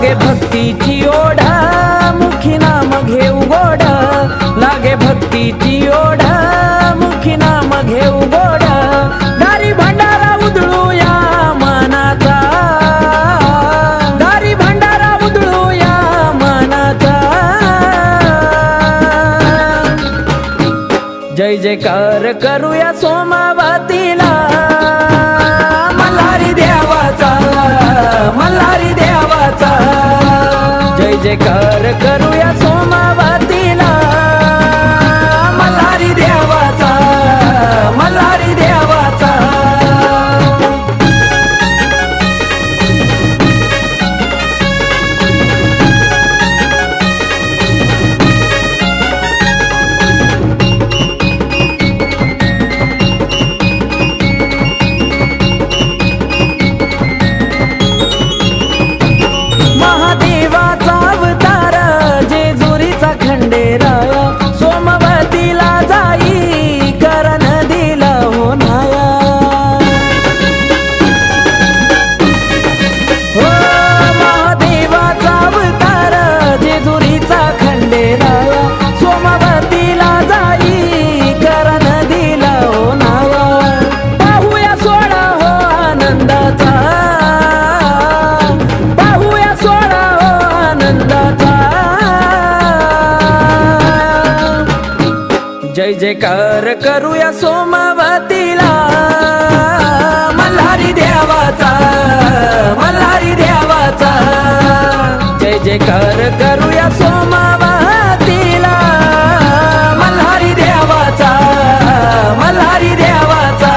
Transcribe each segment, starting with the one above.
लागे भक्तीची ओढ मुखी नाम घेऊ गोड लागे भक्तीची ओढ मुखी नाम घेऊ गोड दारी भंडारा उधळूया मनाचा दारी भंडारा उधळूया मनाचा जय जयकार करूया सोमावतीला मल्हारी देवाचा मल्हारी देवाचा जय जयकार करूया सोमावतीला मल्हारी देवाचा मल्हारी देवाचा महादेवाचा अवतार जेजुरीचा खंडेराया सोमवतीला जाई करण दिला होनाया हो महादेवाचा अवतार जेजुरीचा खंडेराया सोमवतीला जाई करण दिला होनाया पाहूया सोळा हो आनंदाचा पाहूया सोळा हो आनंदाचा जय जयकार करूया सोमवतीला मल्हारी देवाचा मल्हारी देवाचा जय जयकार करूया सोमवतीला मल्हारी देवाचा मल्हारी देवाचा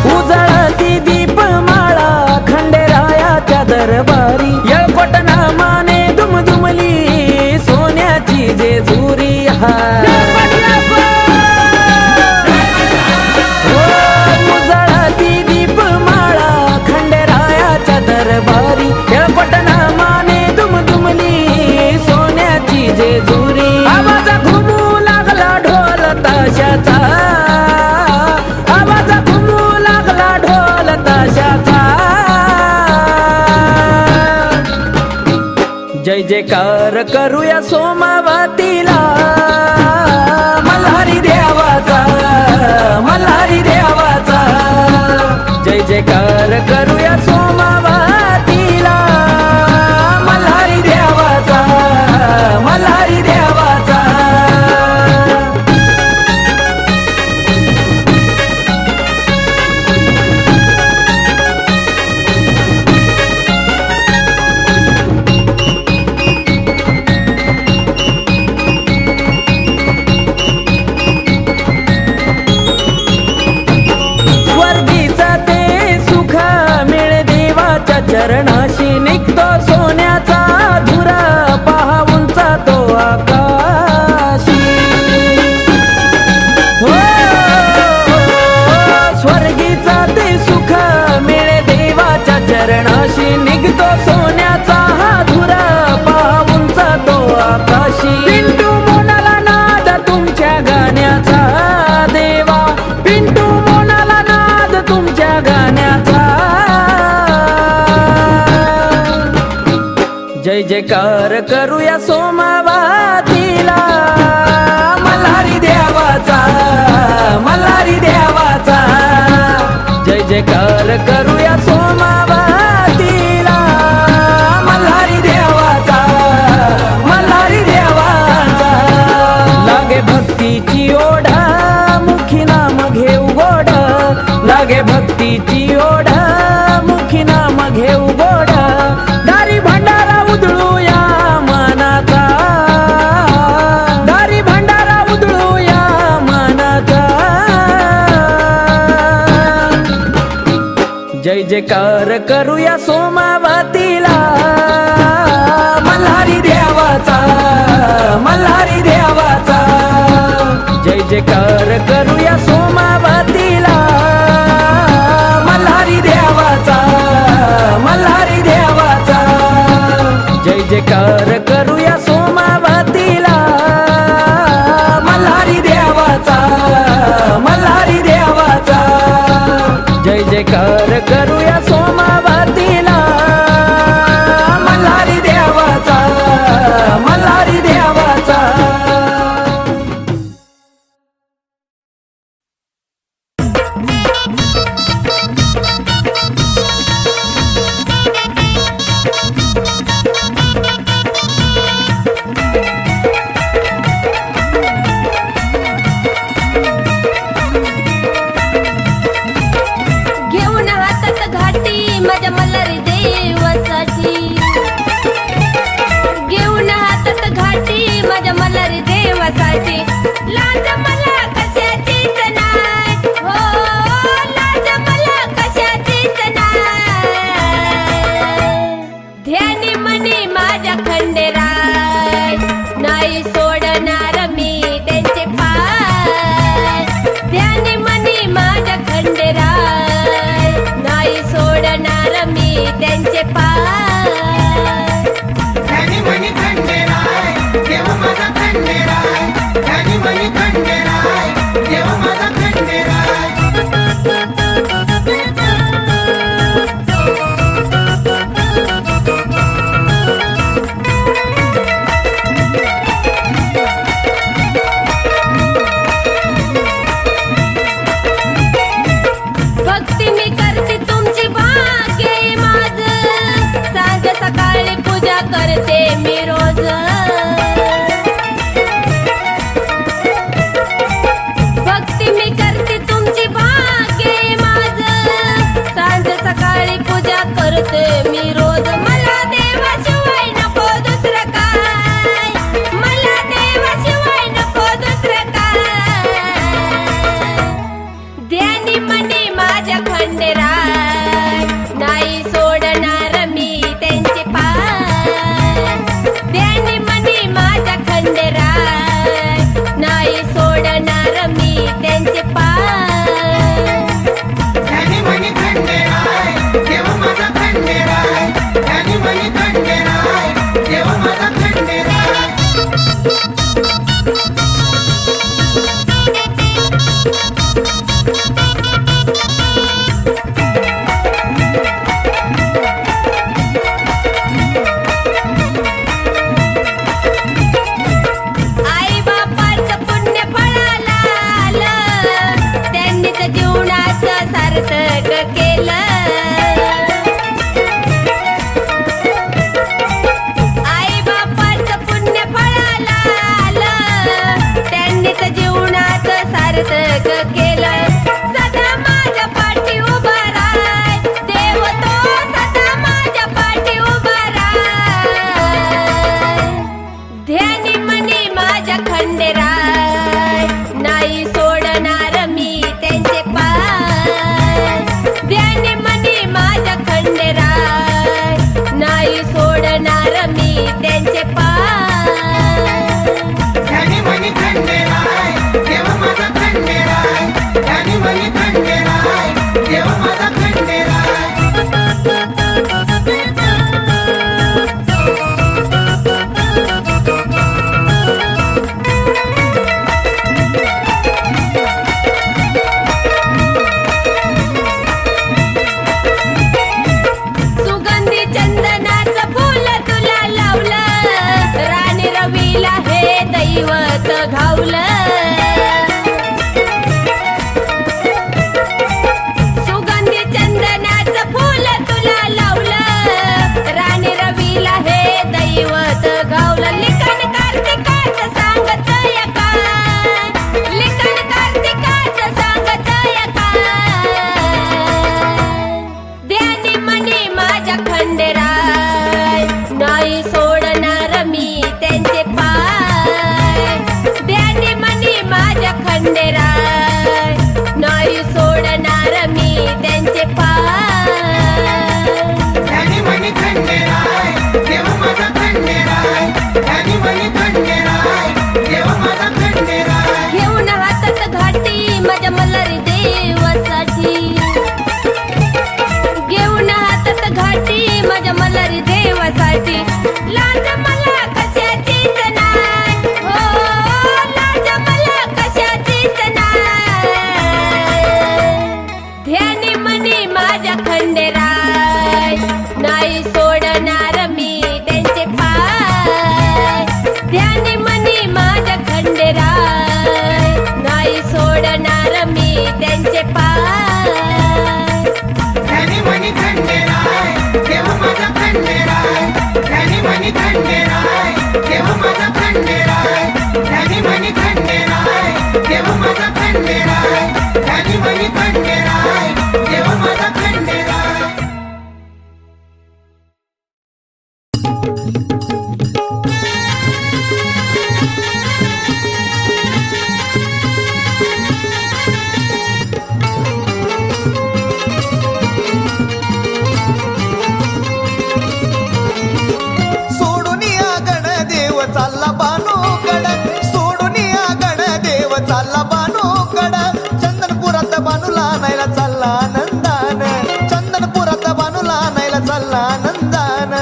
उजळती दीपमाळा खंडेरायाच्या दरबारी येळकोट नामाने दुमदुमली सोन्याची जेजुरी हा हो, उजळती दीपमाळा खंडेरायाच्या दरबारी येळकोट नामाने दुमदुमली सोन्याची जेजुरी आवाज घुमू लागला ढोल ताशाचा आवाज घुमू लागला ढोल ताशाचा जय जयकार करूया सोमवतीला मल्हारी देवाचा मल्हारी देवाचा जय जयकार करूया सोमवतीला मल्हारी देवाचा मल्हारी देवाचा स्वर्गीचा ते सुख मिळे देवाच्या चरणाशी निघतो सोन्याचा धुरा पाहूनचा तो आकाशी हो स्वर्गीचा ते सुख मिळे देवाच्या चरणाशी निघतो सोन्याचा हा धुरा पाहूनचा तो आकाशी पिंटू मोनाला नाद तुमच्या गाण्याचा देवा पिंटू मोनाला नाद तुमच्या गाण्याचा जय जयकार करूया सोमवतीला मल्हारी देवाचा मल्हारी देवाचा जय जयकार करूया सोमवतीला मल्हारी देवाचा मल्हारी देवाचा लागे भक्तीची ओढ मुखी नाम घेऊ गोड लागे भक्तीची ओढ मुखी नाम घेऊ गोड दारी भंडारा उधळूया मनाचा दारी भंडारा उधळूया मनाचा जय खंडेराय ध्यानी मनी खंडेराय देव माझा खंडेराय भक्ती मी करते तुमची भाग्य माझ सांज सकाळी पूजा करते मी रोज भक्ती मी करते तुमची भाग्य माझ सांज सकाळी पूजा करते मी रोज मला देवाशिवाय नको दुसरं काय मला देवाशिवाय नको दुसरं काय ध्यानी मनी माझ्या खंडेराय नाही सोडणार मी त्यांचे पाय ध्यानी मनी माझ्या खंडेराय नाही सोडणार मी त्यांचे पाय ध्यानी मनी खंडेराय देव माझा खंडेराय ध्यानी मनी खंडेराय देव माझा खंडेराय आई बापाचं पुण्य फळाला आलं त्यांनीच जीवनाचं सार्थक केलं आई बापाचं पुण्य फळाला आलं त्यांनीच जीवनाचं सार्थक केलं सदा माझ्या पाठी उभा राय देव तो सदा माझ्या पाठी उभा राय ध्यानी मनी माझ्या खंडेराय नाही सोडणार मी त्यांचे पाय ध्यानी मनी माझ्या खंडेराय नाही सोडणार मी त्यांचे पाय ध्यानी मनी खंडेराय देव माझा खंडेराय ध्यानी मनी खंडेराय देव माझा खंडेराय सुगंधी चंदनाचं फुल तुला लावलं राणी रवीला हे दैवत घावलं सुगंधी चंदनाचं फुल तुला लावलं राणी रवीला हे दैवत घावलं लिखण कार्तिकाचं सांगत काय लिखण कार्तिकाचं सांगत काय ध्यानी मनी माझ्या खंडेराय नाही सोडणार मी त्यांचे पाय ध्यानी मनी माझ्या खंडेराय नाही सोडणार मी त्यांचे पाय ध्यानी मनी खंडेराय देव माझा खंडेराय ध्यानी मनी खंडेराय देव माझा खंडेराय घेऊन हातात घाटी माझ्या मल्हारी देवासाठी घेऊन हातात घाटी माझ्या मल्हारी देवासाठी लाज मला कशाचीच नाही हो लाज मला कशाचीच नाही ध्यानी मनी माझ्या खंडेराय नाही सोडणार मी त्यांचे पाय ध्यानी मनी माझ्या खंडेराय नाही सोडणार मी त्यांचे पाय ध्यानी मनी खंडेराय देव माझा खंडेराय ध्यानी मनी खंडेराय देव माझा खंडेराय ध्यानी मनी खंडेराय देव माझा खंडेराय ध्यानी मनी खंडेराय देव माझा खंडेराय सोडून या गणदेव चालला बानूकड सोडून या गणदेव चालला बानूकड चंदनपुरात बानूला नायला चालला नंदान चंदनपुरात बानूला नायला चालला नंदान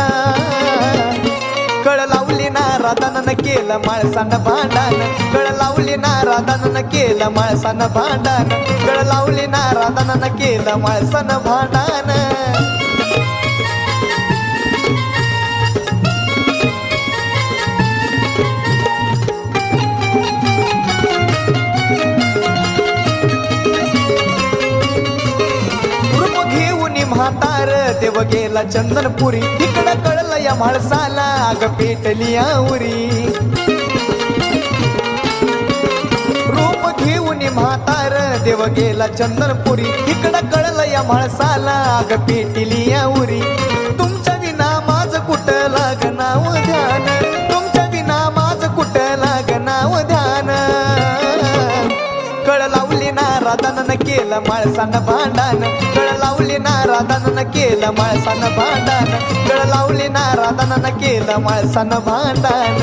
कळ लावली ना राधानं केलं केलं माळसानं भांडण गळ लावली नारादानं केलं माळसानं भांडण गळ लावली नारादानं केलं माळसानं भांडण म्हातार देव गेला चंदनपुरी तिकडं कळलं या म्हाळसाला अग पेटली आवरी रूप घेऊन म्हातार देव गेला चंदनपुरी तिकडं कळलं या म्हाळसाला अग पेटली आवरी तुमच्या विना माझं कुठं लागनाव ध्यान तुमच्या विना माझं कुठं लागनाव ध्यान कळ लावली नारादानं केलं माळसानं भांडण कळ लावली नारादानं केलं माळसानं भांडण कळ लावली नारादानं केलं माळसानं भांडण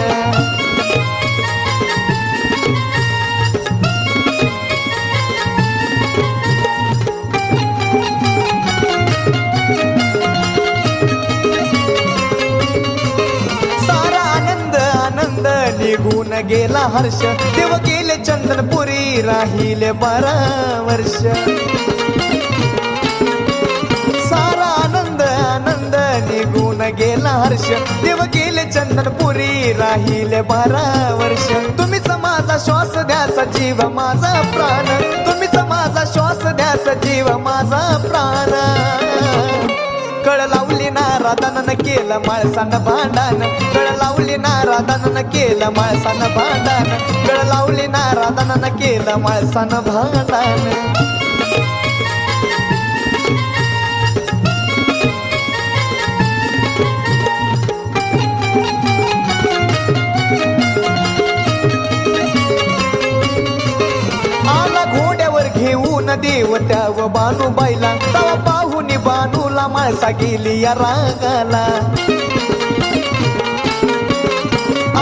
निघून गेला हर्ष देव गेले चंदनपुरी राहिले 12 वर्ष सारा आनंद आनंद निघून गेला हर्ष देव गेले चंदनपुरी राहिले 12 वर्ष तुम्हीच माझा श्वास द्यासा जीव माझा प्राण तुम्हीच माझा श्वास द्यासा जीव माझा प्राण कळ लावली नारादानं केलं माळसानं भांडण कळ लावली नारादानं केलं माळसानं भांडण कळ लावली नारादानं केलं माळसानं भांडण घेऊन देव त्याव बानूबाईला तवा पाहुनी बानूला माळसा गेली या रागाला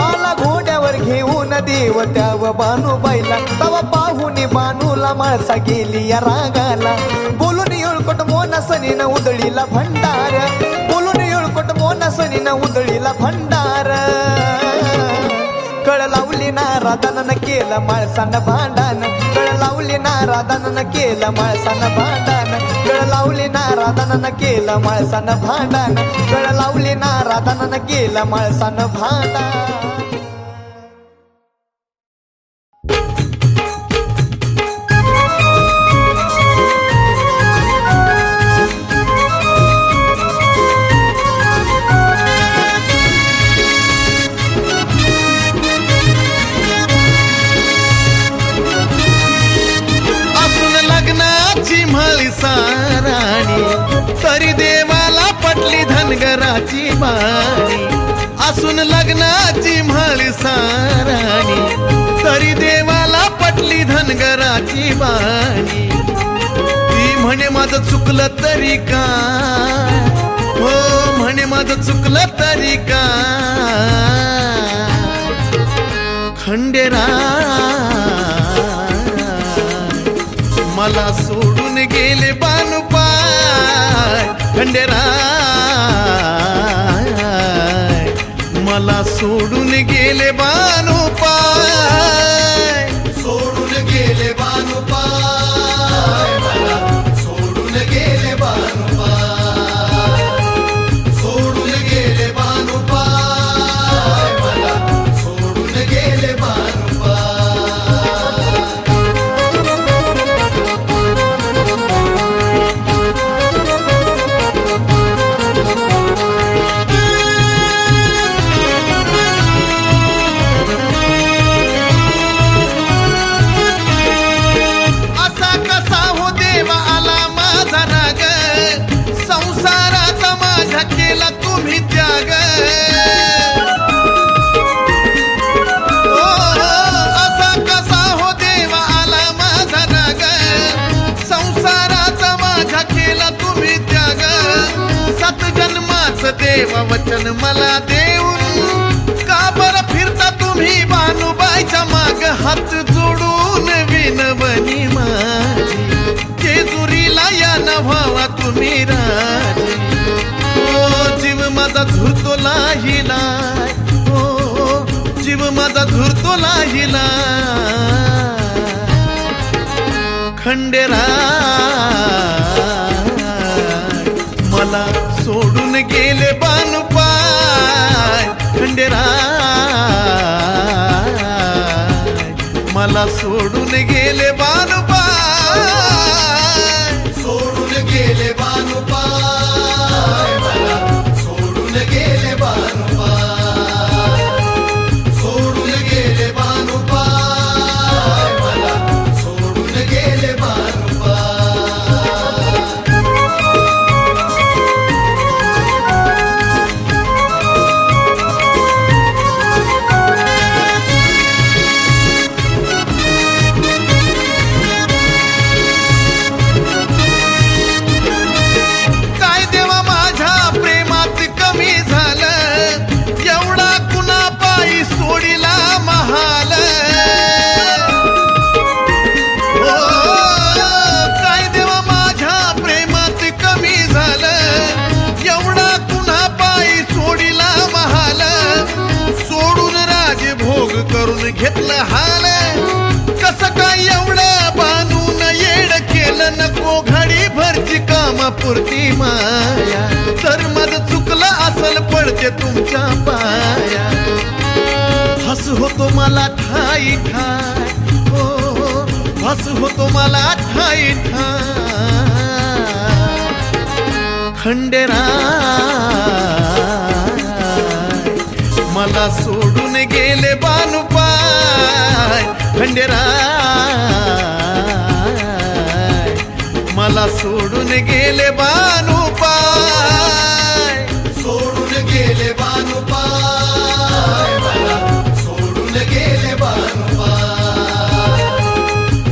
आला घोड्यावर घेऊन देव त्याव बानूबाईला तवा पाहुनी बानूला माळसा गेली या रागाला बोलून येळकोट मोना सनीनं उदळीला भंडार बोलून येळकोट मोना सनीनं उदळीला भंडार कळ लावली नारादानं केलं माळसानं भांडण कळ लावली नारादानं केलं माळसानं भांडण कळ लावली नारादानं केलं माळसानं भांडण कळ लावली नारादानं केलं माळसानं भांडण तरी देवाला पटली धनगराची बाणी असून लग्नाची म्हळी साराणी तरी देवाला पटली धनगराची बाणी ती म्हणे माझं चुकलं तरी का हो म्हणे माझं चुकलं तरी का खंडेरा मला सोडून गेले बानुपाय खंडेराय मला सोडून गेले बानुपाय सोडून गेले बानुपाय मला सोडून गेले बानुपाय सोडून गेले बानुपाय मला सोडून गेले बानुपाय तुम्ही त्याग असा कसा हो देवा आला माझा राग संसाराचा माझा केला तुम्ही त्याग 7 जन्माचं देवा वचन मला देऊन का बरं फिरता तुम्ही बानुबाईच्या माग हात जोडून विनवणी माझी जेजुरीला या नव्हावा तुम्ही राजी जीव माझा झुरतो लाहिलाय हो जीव माझा माझा झुरतो लाहिला खंडेराय मला सोडून गेले बानुपाय खंडेराय मला सोडून गेले बानुपाय सोडून गेले बानुपाय मला सोडून गेले बानुपाय सोडून गेले बानुपाय मला सोडून गेले बानुपाय काय देवा माझ्या प्रेमात कमी झालं एवढा कुणा पायी सोडिला महाल ओ, काय देवा माझ्या प्रेमात कमी झालं एवढा कुणा पायी सोडिला महाल सोडून राजभोग करून घेतलं हाल कसं काय एवढं बांधून येड केलं नको घडी भरची कामापुरती माया तर माझं चुकलं असल पडते तुमच्या पाया हस होतो मला ठाई ठाय हो हस होतो मला ठाई ठाय खंडेराय मला सोडून गेले बानुपाय खंडेराय मला सोडून गेले बानुपाय सोडून गेले बानुपाय मला सोडून गेले बानुपाय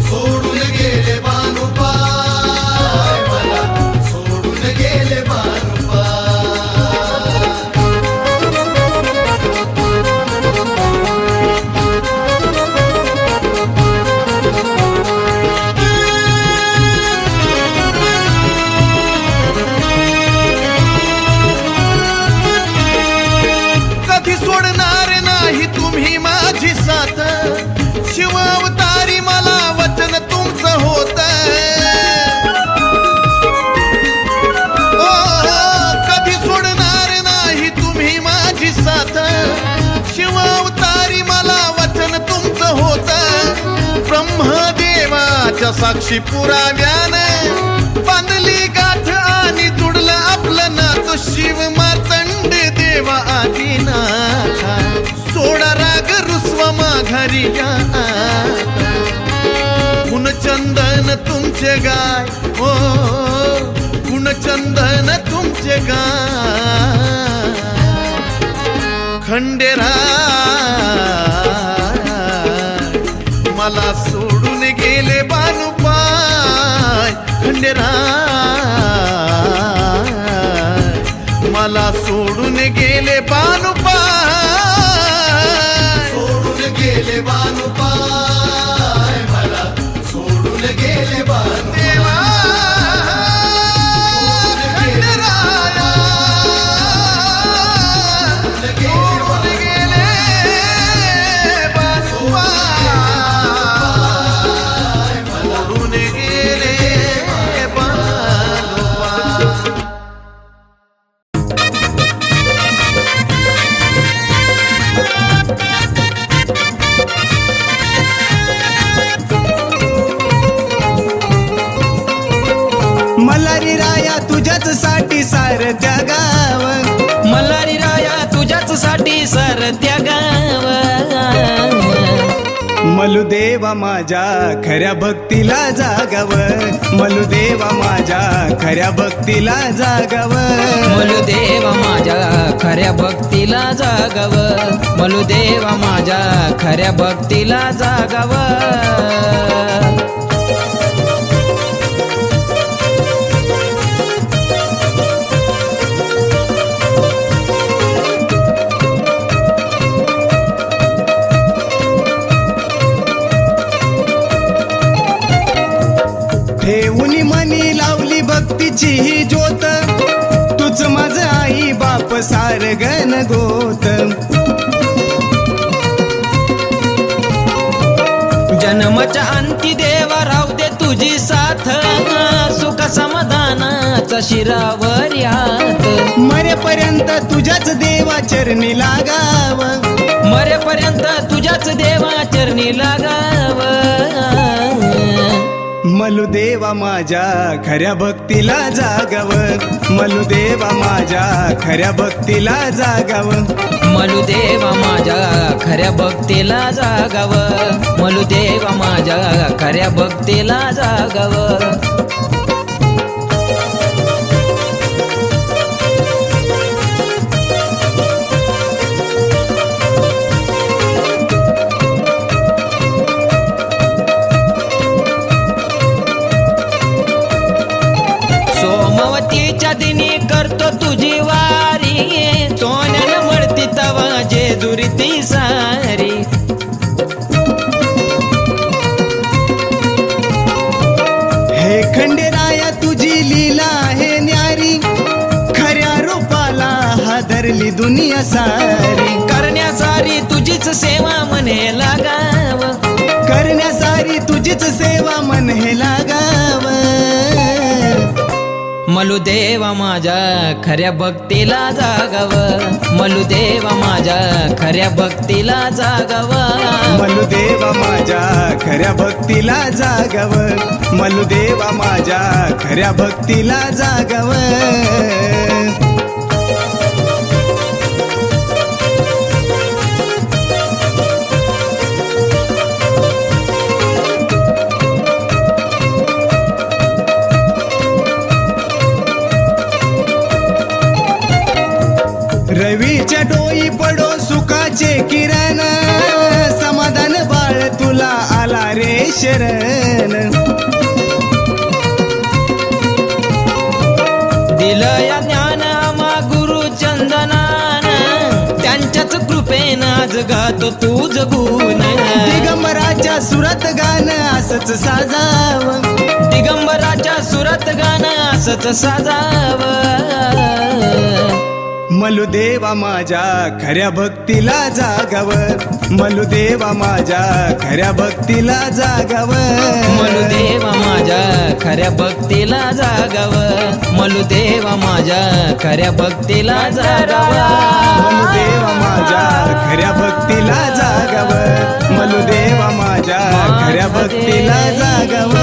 सोडून गेले बानुपाय मला सोडून गेले बानुपाय कधी सोडणार नाही तुम्ही माझी साथ शिवावतारी मला वचन तुमचं होत कधी सोडणार नाही तुम्ही माझी साथ शिवावतारी मला वचन तुमचं होत ब्रह्मदेवाच्या साक्षी पुराव्याने बांधली गाठ आणि जुडलं आपलं नातं शिव मार्तंड देवा आदिनाथा सोडा राग रुस्व माघारी या गुणचंदन तुमचे गाय ओ गुणचंदन तुमचे गाय खंडेराय मला सोडून गेले बानुपाय खंडेराय मला सोडून गेले बानुपाय सोडून गेले बानुपाय मला सोडून गेले बानुदेवा सोडून गेले बानुपाय सोडून गेले बानुपाय मल्हारी राया तुझ्याच साठी सारथ्या गाव मल्हारी राया तुझ्याच साठी सरत्या गाव मलुदेवा माझ्या खऱ्या भक्तीला जागाव मलुदेवा माझ्या खऱ्या भक्तीला जागाव मलुदेवा माझ्या खऱ्या भक्तीला जागाव मलुदेवा माझ्या खऱ्या भक्तीला जागाव ठेवून मनी लावली भक्तीची ही ज्योत तुझ माझ आई बाप सारगन गोत जन्मच्या अंती देवा राहू दे तुझी साथ सुख समाधानाचा शिरावर यात मरेपर्यंत तुझ्याच देवा चरणी लागाव मरेपर्यंत तुझ्याच देवा चरणी लागाव मलुदेवा माझ्या खऱ्या भक्तीला जागाव मलुदेवा माझ्या खऱ्या भक्तीला जागाव मलुदेवा माझ्या खऱ्या भक्तीला जागाव मलुदेवा माझ्या खऱ्या भक्तीला जागाव सोमवतीच्या दिनी करतो तुझी वारी सोन्यानं मळती तवा जेजुरी ती सारी हे खंडेराया तुझी लीला आहे न्यारी खऱ्या रूपाला हादरली दुनिया सारी करण्यासारी तुझीच सेवा म्हणे लागाव करण्यासारी तुझीच सेवा मन हे लागाव मलुदेवा माझ्या खऱ्या भक्तीला जागाव मलुदेवा माझ्या खऱ्या भक्तीला जागाव मलुदेवा माझ्या खऱ्या भक्तीला जागाव मलुदेवा माझ्या खऱ्या भक्तीला जागाव रवीच्या डोई पडो सुखाचे किरण समाधान बाळ तुला आला रे शरण दिलं या ज्ञान आम्हा गुरु चंदनान त्यांच्याच कृपेनं आज गातो तुझ गुण दिगंबराच्या सुरत गाणं असंच साजाव दिगंबराच्या सुरत गाणं असंच साजाव मलुदेवा माझ्या खऱ्या भक्तीला जागाव मलुदेवा माझ्या खऱ्या भक्तीला जागाव मलुदेवा माझ्या खऱ्या भक्तीला जागाव मलुदेवा माझ्या खऱ्या भक्तीला जागाव मलुदेवा माझ्या खऱ्या भक्तीला जागाव मलुदेवा माझ्या खऱ्या भक्तीला जागाव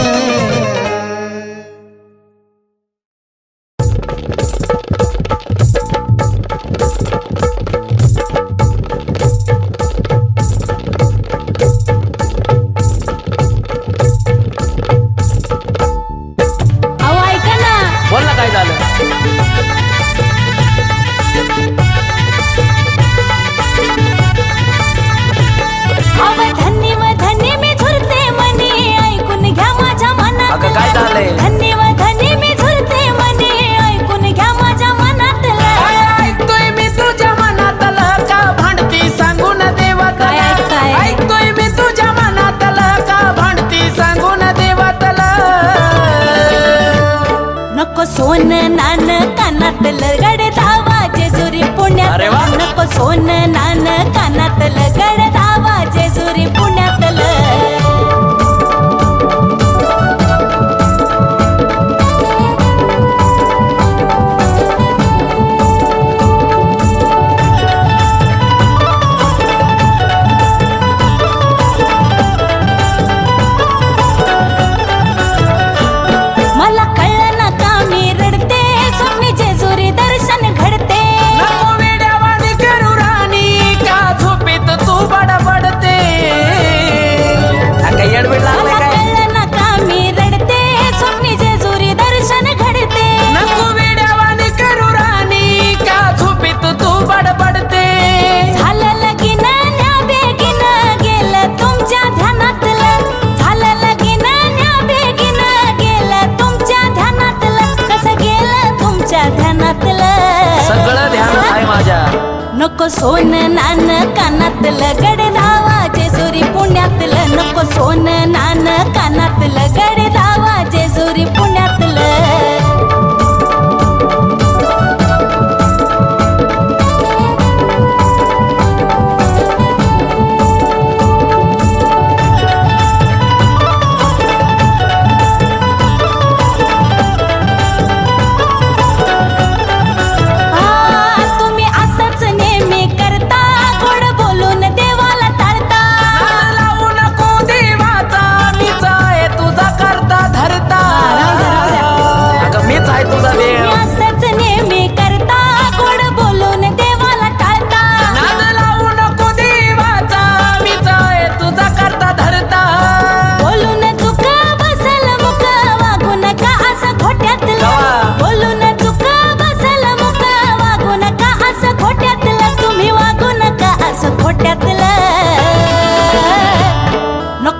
सोन नान कानातलं गडद आवाज जेजुरी पुण्यात नको सोन नान कानातलं गडद आवाज जेजुरी पुण्यातलं नको सोन नान कानातलं गडद आवाज जेजुरी पुण्यातलं नको सोन नान कानातलं गडद आवाज जेजुरी पुण्यातलं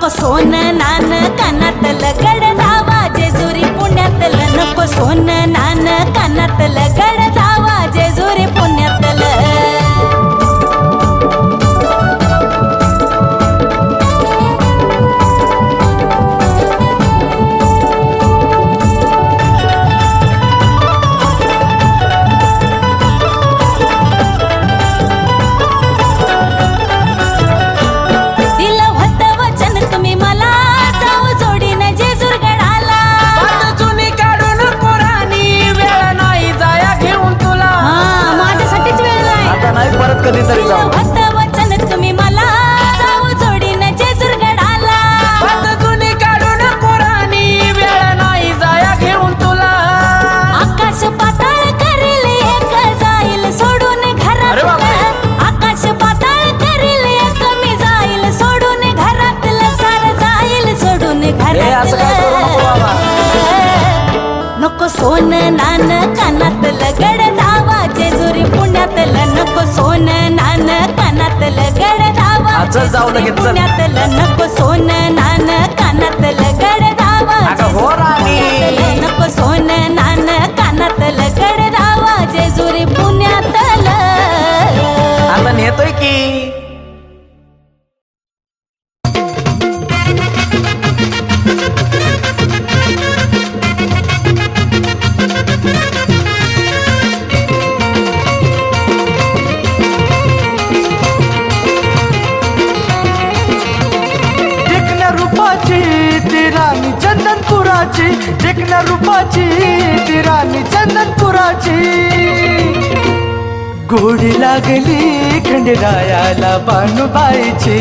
नको सोन नान कानातलं गडदावा जेजुरी पुण्यातलं नको सोन नान कानातलं गडदावा जेजुरी पुण्यातलं कधीतरी जाऊ वचन तुम्ही मला जाऊ जोडीनं जेजुरगडाला जुनी काढून पुराणी वेळ नाही जाया घेऊन तुला आकाश पाताळ करेल एक जाईल सोडून घरातलं आकाश पाताळ करेल एक मी जाईल सोडून घरातलं सार जाईल सोडून घरातलं नको सोन नान कानातलं गडदावा जेजुरी पुण्यातलं नको सोन नान कानातलं गडदावा जाऊ लगेच चल. पुण्यातलं नको सोन नान कानातलं गडदावा हो राणी. पुण्यातलं नको सोन नान कानातलं गडदावा जेजुरी पुण्यातलं आता नेतोय की देखण्या रूपाची ती राणी चंदनपुराची गोडी लागली खंडेरायाला बानुबाईची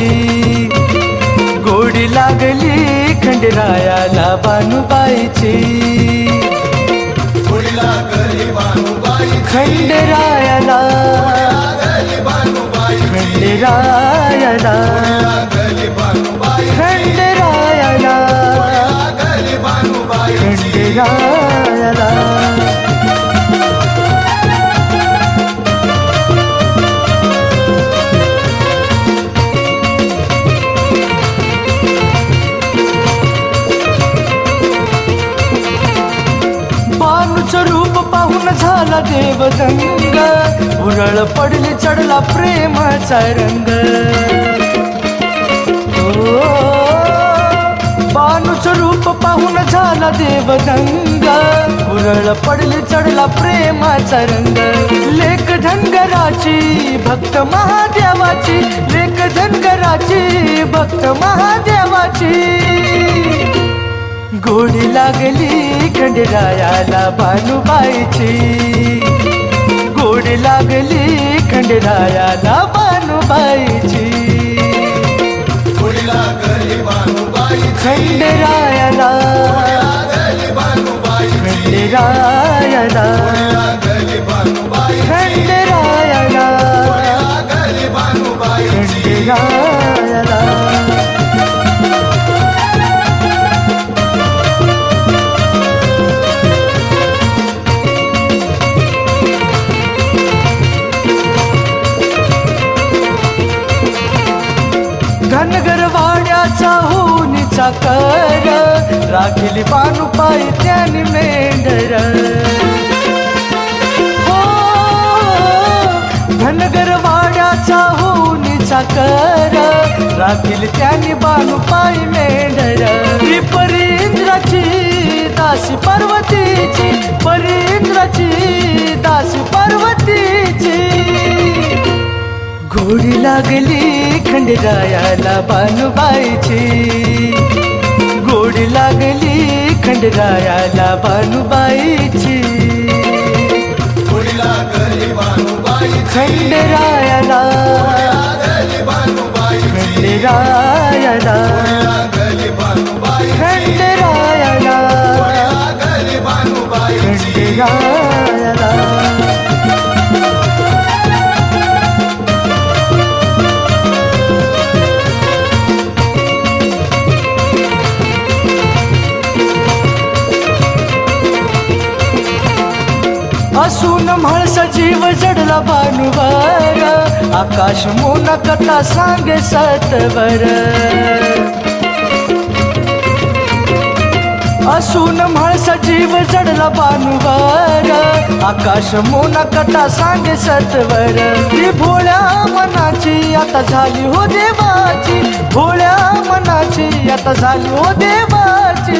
गोडी लागली खंडेरायाला बानुबाईची खंडेरायाला खंडेरायाला खंडेरायाला खंडेरायाला बानूचं रूप पाहून झाला देवदंग उरळ पडली चढला प्रेमाचा रंग बानूचं रूप पाहून झाला देवदंग उरळ पडली चढला प्रेमाचा रंग लेक धनगराची भक्त महादेवाची लेक धनगराची भक्त महादेवाची गोडी लागली खंडेरायाला बानुबाईची गोडी लागली खंडेरायाला बानुबाईची खंडेरायाला खंडेरायाला खंडेरायाला खंडेरायाला धनगरवाड्याचा होनीचा कर राखिली बानुबाई त्याने मेंढर हो धनगरवाड्याचा होनीचा कर राखिली त्याने बानुबाई मेंढर ही परींद्राची दासी पार्वतीची परींद्राची दासी पार्वतीची गोडी लागली खंडेरायाला बानुबाईची गोडी लागली खंडेरायाला बानुबाईची खंडेरायाला खंडेरायाला खंडेरायाला खंडेरायाला असून म्हाळसा जीव जडला बानुवर आकाश मोना कथा सांगे सतवर पासून म्हाळसा जीव जडला बानुवर आकाश मोना कथा सांगे सत्वर ती भोळ्या मनाची आता झाली हो देवाची भोळ्या मनाची आता झाली हो देवाची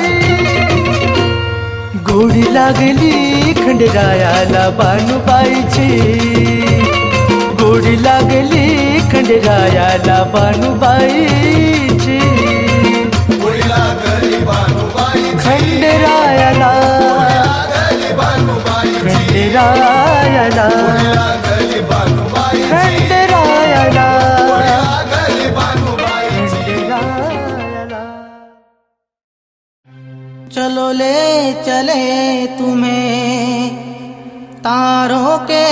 गोडी लागली खंडेरायाला बानुबाईची गोडी लागली खंडेरायाला बानुबाईची खंडेरायाला खंडेरायाला खंडेरायाला खंडेरायाला चलो ले चले तुम्हें तारों के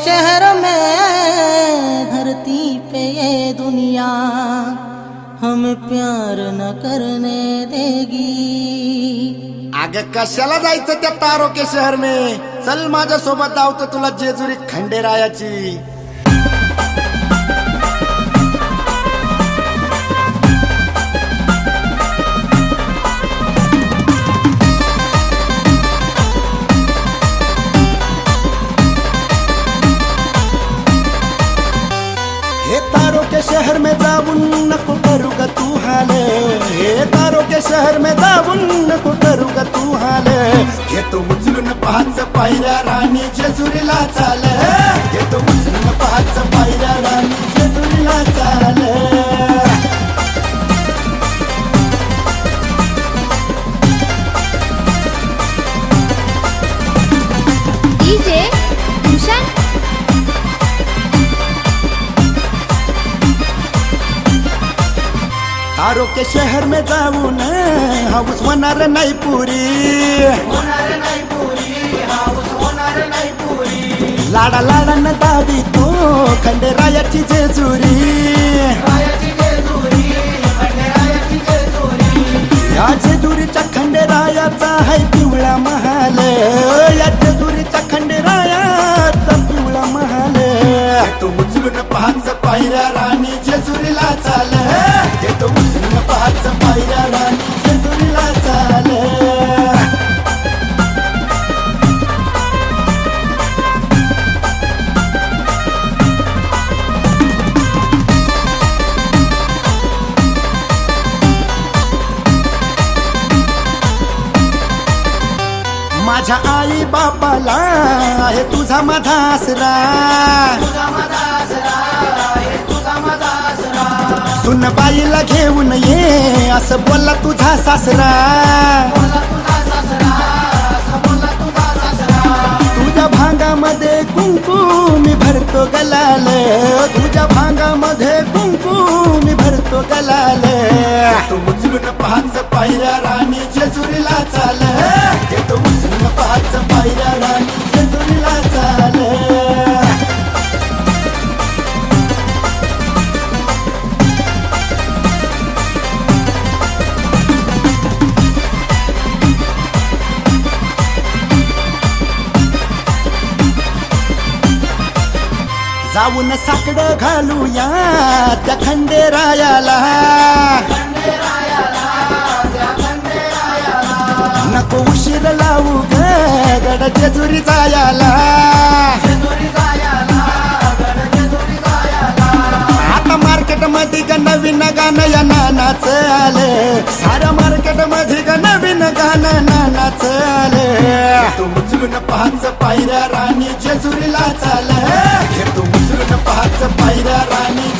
शहर में धरती पे ये दुनिया हमें प्यार न करने देगी. अगं कशाला जायचं त्या तारो के शहर में चल माझ्या सोबत धावतो तुला जेजुरी खंडेरायाची. हे तारो के शहर में जाऊन नको करू ग तू हाल हे तारो के शहर में जाऊन नको करू ग तू हाल हे तो उचलून पाच पायऱ्या राणी जेजुरीला चाल हे तो उचलून पाच पायऱ्या राणी जेजुरीला चाल. डीजे भूषण तारो के शहर में जाऊन हाऊस होणार नाही पुरी लाडा लाडानं दावी तो खंडेरायाची जेजुरी या जेजुरीच्या खंडेरायाचा है पिवळा महाल या जेजुरीच्या खंडेरायाचा पिवळा महाल तो उचलून पाच पायऱ्या राणी जेजुरीला चाल हे तो उचलून पाच पायऱ्या राणी जेजुरीला चाल. माझ्या आई बापाला आहे तुझा माझा आसरा सुन बाईला घेऊन ये असं बोलला तुझा सासरा. तुझ्या भांगामध्ये कुंकू मी भरतो गलाल तुझ्या भांगामध्ये कुंकू मी भरतो गलाल. तो उचलून पाच पायऱ्या राणी जेजुरीला चाल हे तो उचलून पाच पायऱ्या राणी जेजुरीला चाल. जाऊन साकडं घालूया त्या खंडेरायाला नको उशीर लावू ग गड जेजुरी जायाला. आता मार्केट मध्ये ग नवीन गाणं या नानाचं आलं सारं मार्केट मध्ये ग नवीन गाणं नानाचं आलं. तो उचलून पाच पायऱ्या राणी जेजुरीला चाल हे तो उचलून पाच पायऱ्या राणी